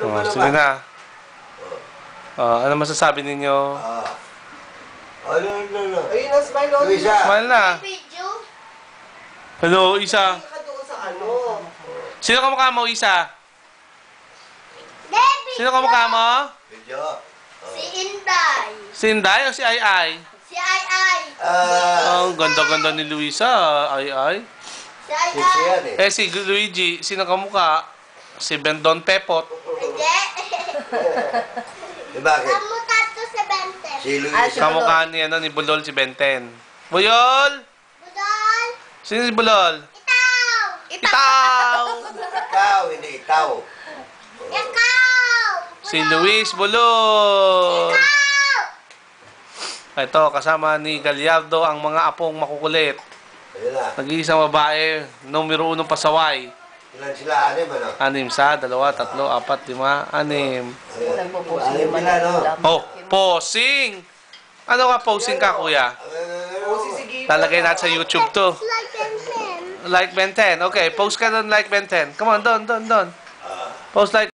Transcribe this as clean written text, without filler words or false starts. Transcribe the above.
Ano ba Sige naman? na. Ano masasabi ninyo? Ano? Ayun na, smile on. Luisa. Smile na. Video? Hello, Isa. Hindi ka doon sa ano. Sino kamukha mo, Isa? Baby! Sino kamukha mo? Video. Si Inday. Si Inday o si Ai Ai? Si Ai Ai. Ang ganda-ganda ni Luisa, Ai Ai. Si Ai Sexy Ai. yan eh. Si Luigi, sino kamukha? Si Bendon Pepot. Hindi. Bakit? Kamu tato sa bente. Si Luisa. Kamukha ni Bulol si Benten. Bulol! Budol. Sino si Bulol? Itaw. Itaw! Ikaw, hindi ikaw. Ikaw. Si Luis Bulol! Ikaw. Ito, kasama ni Gallardo ang mga apong makukulit. Ayun na. Nag-iisang babae, numero 1 pasaway. Ilan sila? Ano? 6, 1, 2, 3, 4, 5, 6. Anim sila, no? Oh, posing! Ano ka posing ka, kuya? O, sisigilan. Lalagay natin sa YouTube to. Like and send. Like Ben 10. Okay, post ka doon like Ben 10. Come on, doon. Post like